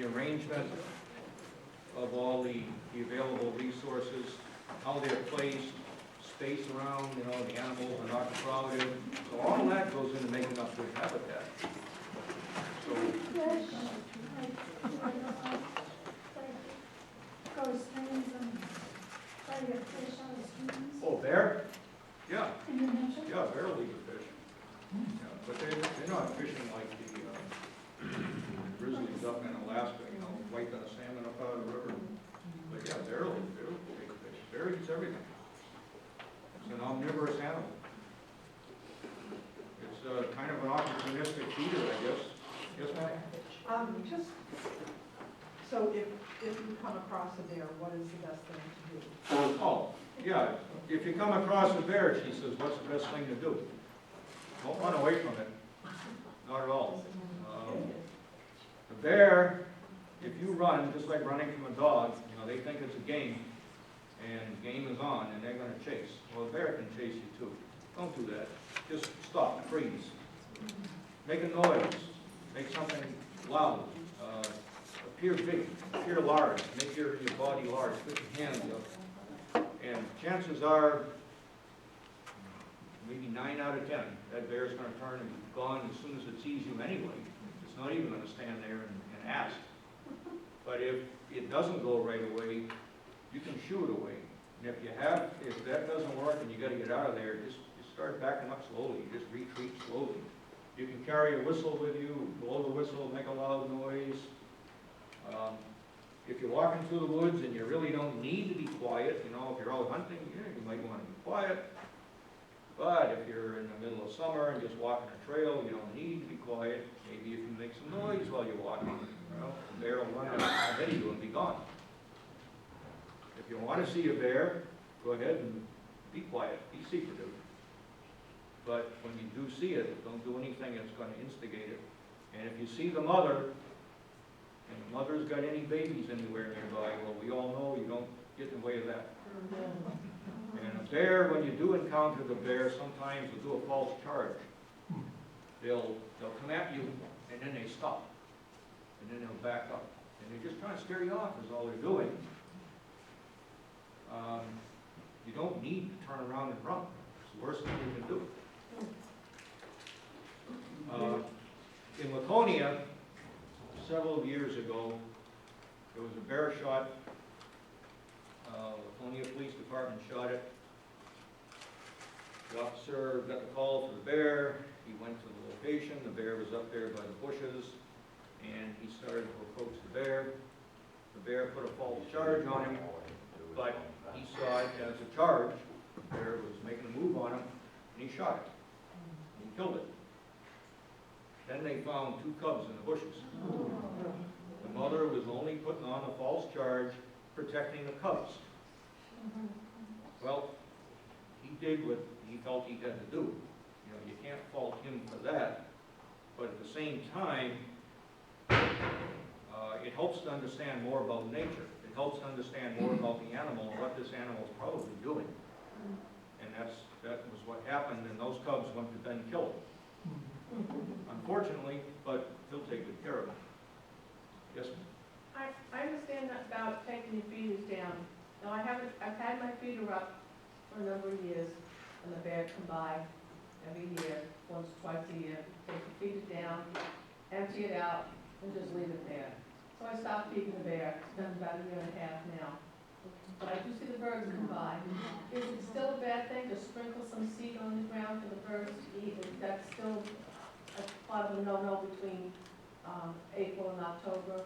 the arrangement of all the available resources, how they're placed, space around, the animals are not crowded. So all that goes into making up good habitat. So, Go to streams and try to get fish out of streams. oh, bear? Yeah, In New Hampshire? yeah, bear will eat the fish. Yeah, but they're not fishing like the grizzlies up in Alaska, wiping a salmon up out of the river. But yeah, bear will take the fish. Bear eats everything. It's an omnivorous animal. It's kind of an opportunistic feeder, I guess. Yes, ma'am? Just, so if you come across a bear, what is the best thing to do? Oh, yeah, if you come across a bear, she says, what's the best thing to do? Don't run away from it. Not at all. The bear, if you run, just like running from a dog, they think it's a game, and game is on, and they're going to chase. Well, a bear can chase you too. Don't do that. Just stop, freeze. Make a noise. Make something loud. Appear big, appear large. Make your body large. Put your hands up. And chances are, maybe 9 out of 10, that bear's going to turn and be gone as soon as it sees you anyway. It's not even going to stand there and ask. But if it doesn't go right away, you can shoo it away. And if that doesn't work and you got to get out of there, just start backing up slowly. Just retreat slowly. You can carry a whistle with you, blow the whistle, make a loud noise. If you're walking through the woods and you really don't need to be quiet, if you're out hunting, you might want to be quiet. But if you're in the middle of summer and just walking a trail, you don't need to be quiet. Maybe if you make some noise while you're walking, the bear will run ahead of you and be gone. If you want to see a bear, go ahead and be quiet, be secretive. But when you do see it, don't do anything that's going to instigate it. And if you see the mother, and the mother's got any babies anywhere nearby, well, we all know you don't get in the way of that. And a bear, when you do encounter the bear, sometimes they'll do a false charge. They'll come at you, and then they stop. And then they'll back up. And they're just trying to scare you off is all they're doing. You don't need to turn around and run. It's the worst thing you can do. In Laconia, several years ago, there was a bear shot. Laconia Police Department shot it. The officer got the call for the bear. He went to the location. The bear was up there by the bushes, and he started to approach the bear. The bear put a false charge on him, but he saw it as a charge. The bear was making a move on him, and he shot it. He killed it. Then they found 2 cubs in the bushes. The mother was only putting on a false charge, protecting the cubs. Well, he did what he felt he had to do. You can't fault him for that. But at the same time, it helps to understand more about nature. It helps to understand more about the animal and what this animal is probably doing. And that was what happened, and those cubs went to then kill him. Unfortunately, but he'll take good care of them. Yes, ma'am? I understand that about taking your feeders down. Now, I've had my feeder up for a number of years, and the bear come by every year, once, twice a year, take the feeder down, empty it out, and just leave it there. So I stopped feeding the bear. It's been about 1.5 years now. But I do see the birds come by. Is it still a bad thing to sprinkle some seed on the ground for the birds to eat? Is that still a part of the no-no between April and October?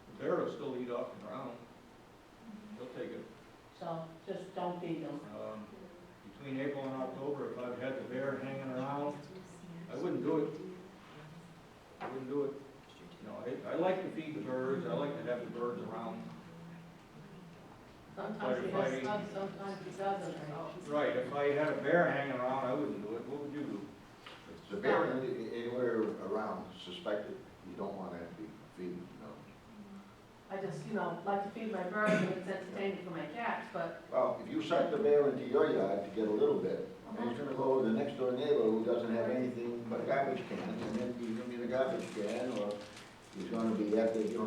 The bear will still eat off the ground. He'll take it. So just don't feed them. Between April and October, if I've had the bear hanging around, I wouldn't do it. I wouldn't do it. I like to feed the birds. I like to have the birds around. Sometimes he has some, sometimes he doesn't. Right, if I had a bear hanging around, I wouldn't do it. What would you do? If the bear anywhere around suspected, you don't want to be feeding, I just, like to feed my birds and it's entertaining for my cats, but Well, if you suck the bear into your yard to get a little bit, and he's gonna go to the next door neighbor who doesn't have anything but a garbage can, and then you give me the garbage can, or He's gonna be at the,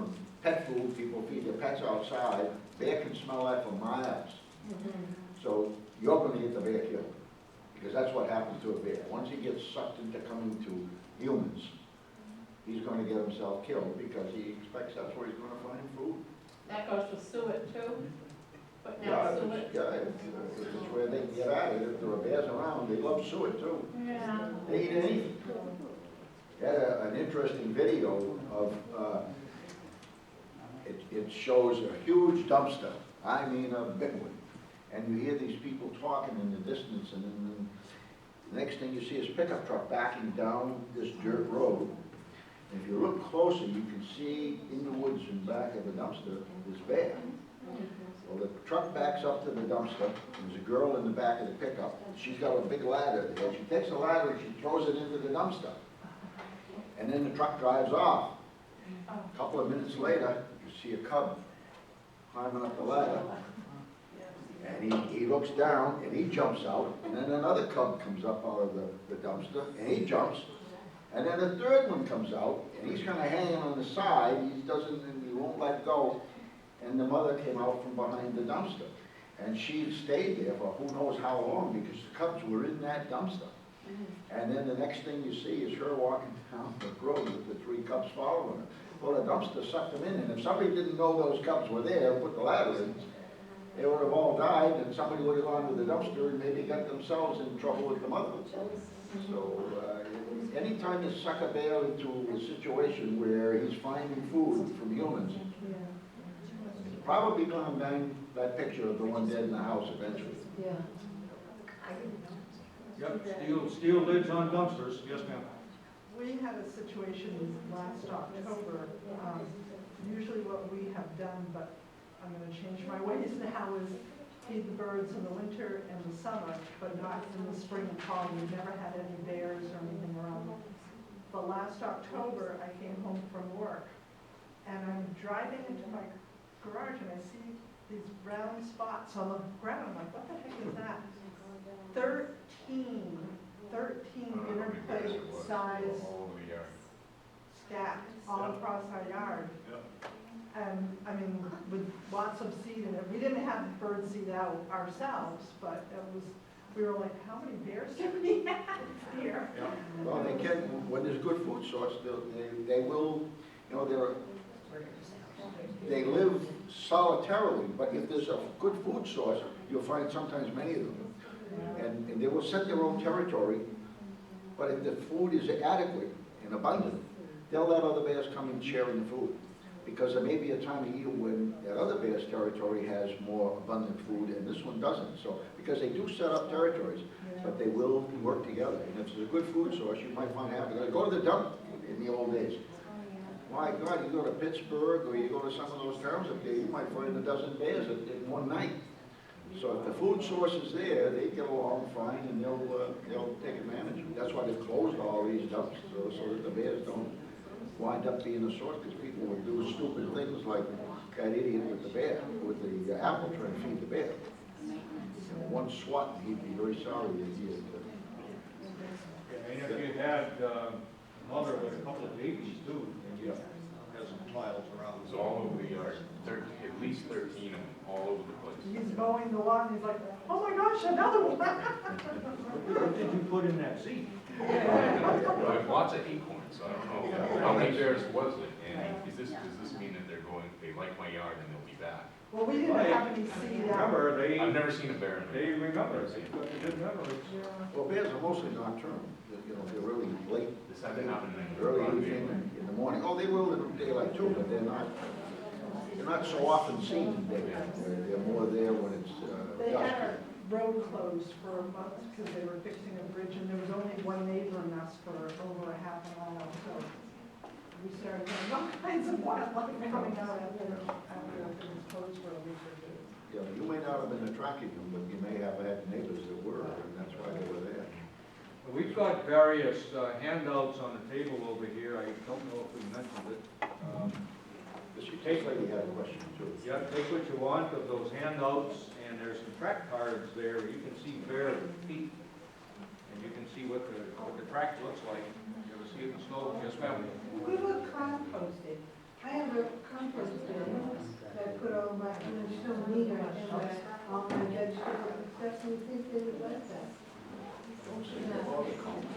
pet food, people feed their pets outside, bear can smell that for miles. So you're gonna get the bear killed, because that's what happens to a bear. Once he gets sucked into coming to humans, he's gonna get himself killed, because he expects that's where he's gonna find food. That goes for suet too? But Yeah, now it's, suet. it's where they can get at it. If there are bears around, they love suet too. Yeah. They eat anything. Had an interesting video of, it shows a huge dumpster, I mean a big one. And you hear these people talking in the distance, and then the next thing you see is a pickup truck backing down this dirt road. And if you look closer, you can see in the woods in back of the dumpster, this bear. Well, the truck backs up to the dumpster, there's a girl in the back of the pickup. She's got a big ladder there. She takes the ladder and she throws it into the dumpster. And then the truck drives off. A couple of minutes later, you see a cub climbing up the ladder. And he looks down and he jumps out, and then another cub comes up out of the dumpster and he jumps. And then a third one comes out and he's kind of hanging on the side, he won't let go. And the mother came out from behind the dumpster. And she stayed there for who knows how long, because the cubs were in that dumpster. And then the next thing you see is her walking down the road with the three cubs following her. Well, the dumpster sucked them in, and if somebody didn't know those cubs were there, put the ladder in, they would have all died, and somebody would have gone to the dumpster and maybe got themselves in trouble with the mother. So, anytime you suck a bear into a situation where he's finding food from humans, it's probably gonna bang that picture of the one dead in the house eventually. Yeah. Yep, steel lids on dumpsters, yes ma'am. We had a situation last October. Usually what we have done, but I'm gonna change my ways now, is feed the birds in the winter and the summer, but not in the spring and fall. We never had any bears or anything around. But last October, I came home from work, and I'm driving into my garage, and I see these brown spots on the ground. I'm like, what the heck is that? 13 dinner plate size scat all across our yard. And, I mean, with lots of seed in it. We didn't have bird seed out ourselves, but we were like, how many bears do we have here? Well, they can, when there's good food source, they will, they live solitarily, but if there's a good food source, you'll find sometimes many of them. And they will set their own territory, but if the food is adequate and abundant, they'll let other bears come and share in the food. Because there may be a time of year when that other bear's territory has more abundant food and this one doesn't. So, because they do set up territories, but they will work together. And if there's a good food source, you might find happy. Go to the dump in the old days. My God, you go to Pittsburgh or you go to some of those towns up there, you might find a dozen bears in one night. So if the food source is there, they get along fine and they'll take advantage of it. That's why they've closed all these dumps, so that the bears don't wind up being a source, because people would do stupid things like that idiot with the bear, with the apple trying to feed the bear. And one swat, and he'd be very sorry that he had. And if you had a mother with a couple of babies too, then you have some piles around. It was all over the yard, at least 13 of them, all over the place. He's mowing the lawn, he's like, oh my gosh, another one. What did you put in that seed? Well, lots of acorns, I don't know how many bears was it, and does this mean that they like my yard and they'll be back? Well, we didn't have any seed out. Remember, I've never seen a bear in they my yard. remember, but they didn't remember. Well, bears are mostly nocturnal. They're really late, This hasn't happened in early evening, in the morning. Oh, they will in daylight too, but they're not so often seen in daylight. They're more there when it's They dusk. had our road closed for a month because they were fixing a bridge, and there was only one neighbor in us for over a half a mile, so we started having all kinds of wildlife coming out after it was closed for a week or two. Yeah, you may not have been attracting them, but you may have had neighbors that were, and that's why they were there. We've got various handouts on the table over here. I don't know if we mentioned it. This lady had a question too. Yeah, take what you want of those handouts, and there's some track cards there where you can see bear feet. And you can see what the track looks like. Give us see if the snow, yes, ma'am. We were composting. I have a compost bin that I put all my, and there's no meat in it, all my vegetables and stuff, and you think they would like that?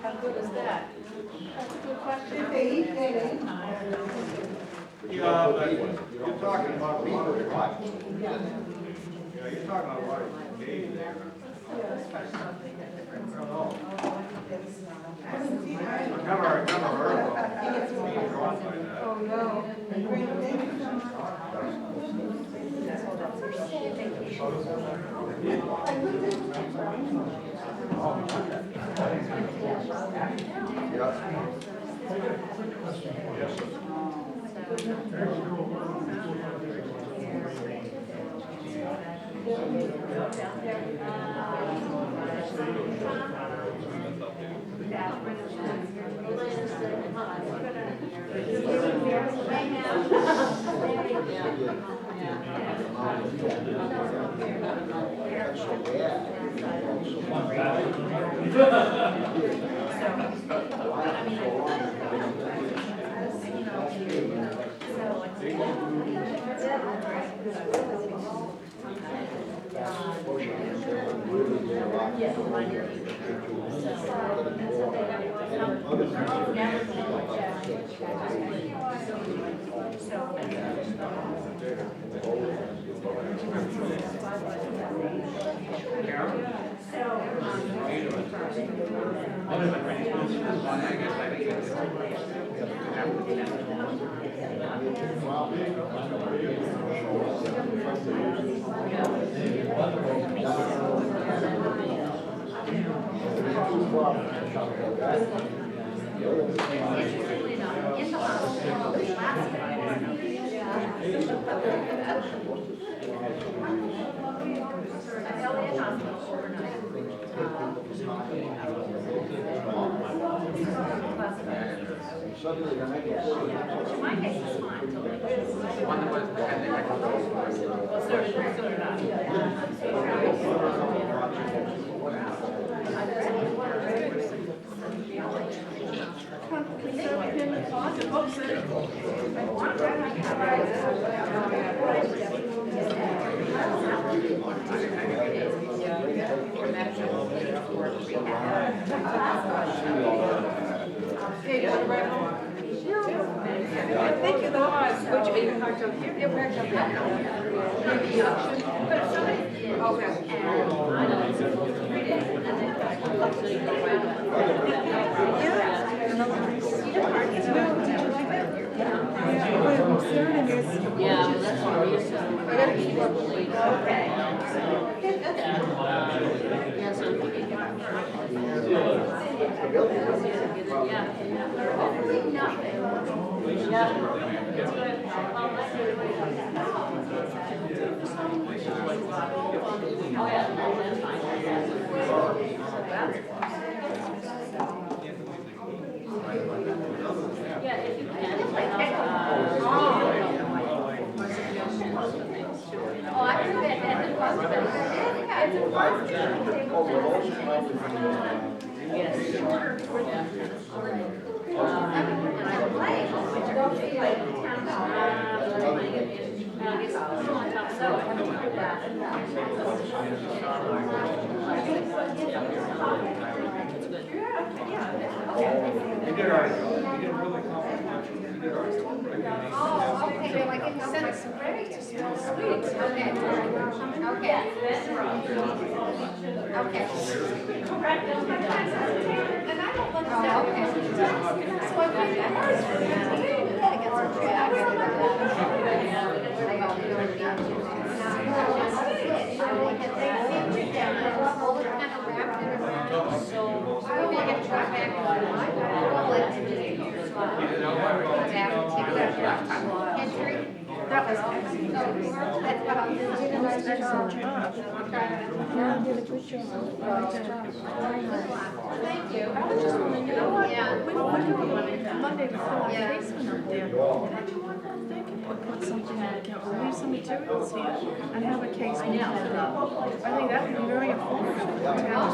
How good is that? That's a good question. If they eat that in. Yeah, but you're talking about a lot of what? Yeah, you're talking about a lot of days there. I don't know. I've never heard of them being drawn by that. Oh, no. Thank you so much. That's so bad. Suddenly they're making it so Thank you, though. Would you be hard to hear? It worked out. Yeah, well, that's what we used to. I gotta keep up with it. Okay. Yeah, so we can get hopefully nothing. Oh, yeah, that's fine. Yeah, if you can, oh, I think that's a possibility. It's a possibility. Yes. And I play, which don't feel like town hall. I guess I'll go on top of You did all right. You didn't really accomplish much. You did all right. Oh, okay, like it sent some ready to smell sweet. Okay. Okay. Okay. Correct. And I don't understand. Okay. So I think that hurts for me. I get some track. I will get that. All the kind of wrapped in around. So I will get track back. That was excellent. That's what I'll do. You did a good job. Yeah, you did a good job. Thank you. I was just wondering, you know what? Yeah. Monday before, I basement up there. And I do want to thank you. put something on the counter, leave some materials here, and have a case. I think that would be very important for the town.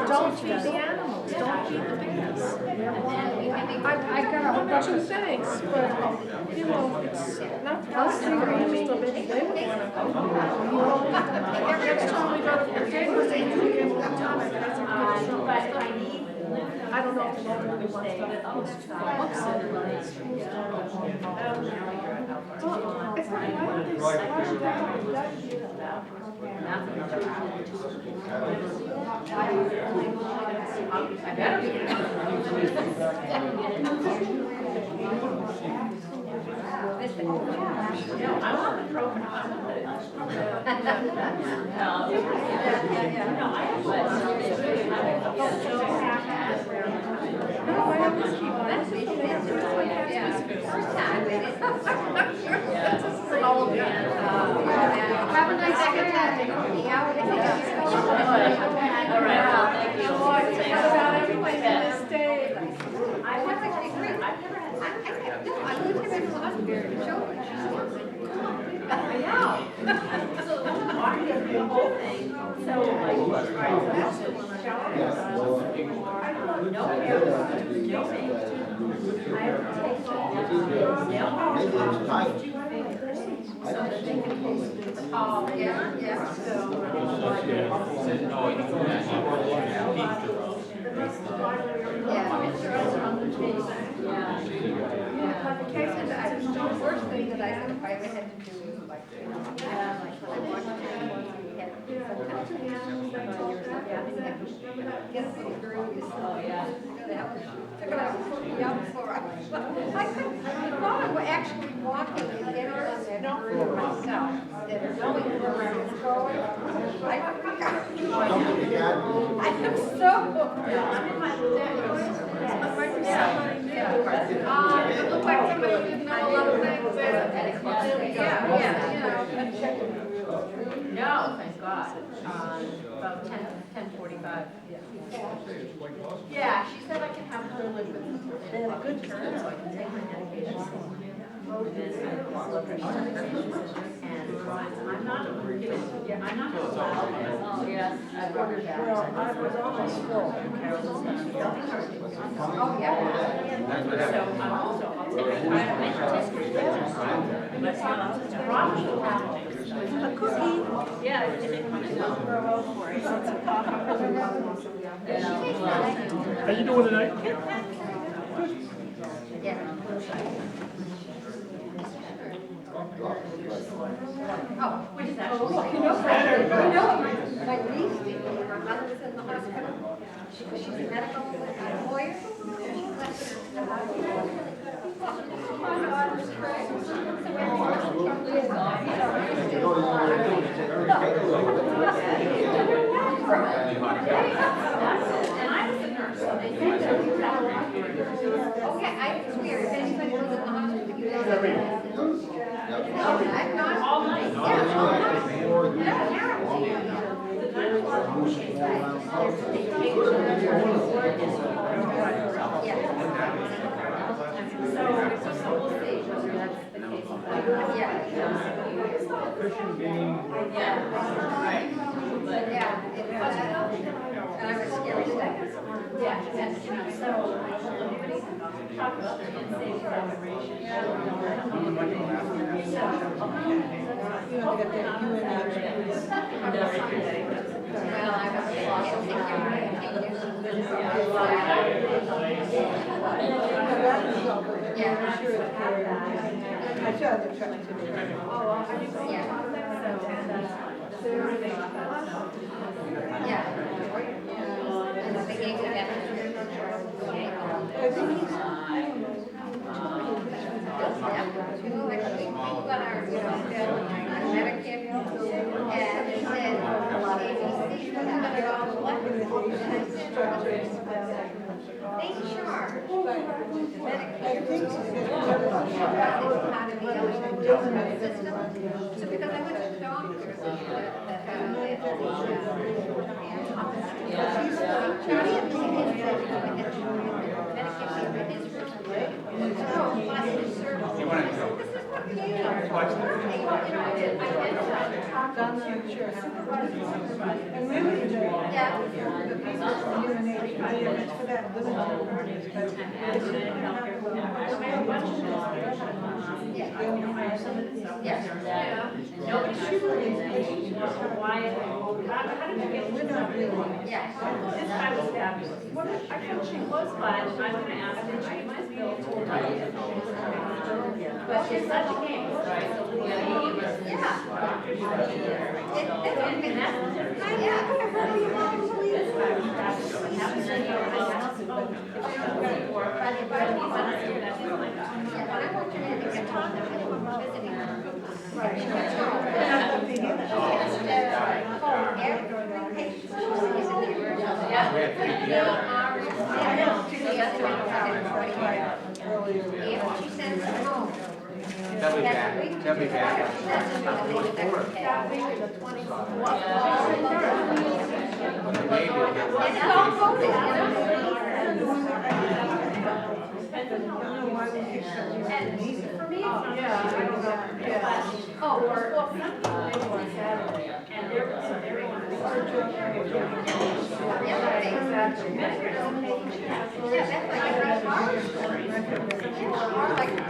Don't feed the animals, don't feed the bears. I got a whole bunch of things, but, you know, it's not us, we're just a bit big. Next time we go to the neighbors, they do get all the time, I guess I'm gonna show them. I don't know if the neighbor really wants to looks at it. Well, it's not like this, why should that be done? I want the program. No, I always keep on. Have a nice second time. All right, well, thank you. What about everybody in this day? I've never had, I know. So the whole thing, so like, no hair, no makeup. I have to take nail Maybe it's tight. so that they can use the tall. Yeah. So. Like the cases, the worst thing that I ever had to do was like, when I watched animals, we had sometimes get a little girl, you saw, took it out, put me out for I thought I was actually walking and getting on that bird myself, instead of knowing where I was going. I am so. It looked like somebody didn't know a lot of things. No, thank God. About 10:45. Yeah, she said I can have her live with me. They had a good turn, so I can take my medication. And I'm not giving, I'm not allowed. Oh, yes. I ordered that. Well, I was almost full. Oh, yeah. So I'm also, I'll take it. I don't make her take her. But the problem with A cookie. yeah, it didn't come in. How you doing tonight? Oh, which is actually. My niece did, her mother was in the hospital. She's a medical lawyer. And I was a nurse, so they did that. Okay, I swear, if anybody was in the hospital, you guys. I've gone All night. Yeah, all night. Fish and Game. And I was scared to death. Talk about their insane preparation. Well, I was I saw the truck today. They charge I think So because I went to the doctor, You want to go? Done the and really, the people from human nature, I am for that, living on parties, but it's we're not really. This guy was fabulous. What if, I thought she was, But I'm gonna ask her, she might be able to. But she's such a game, right? So we gotta give her. And that's. This guy was fabulous. And that was like, They'll be back. They'll be back. For me, it's not. yeah. Oh, or Saturday, and they're, Exactly. Yeah, that's like.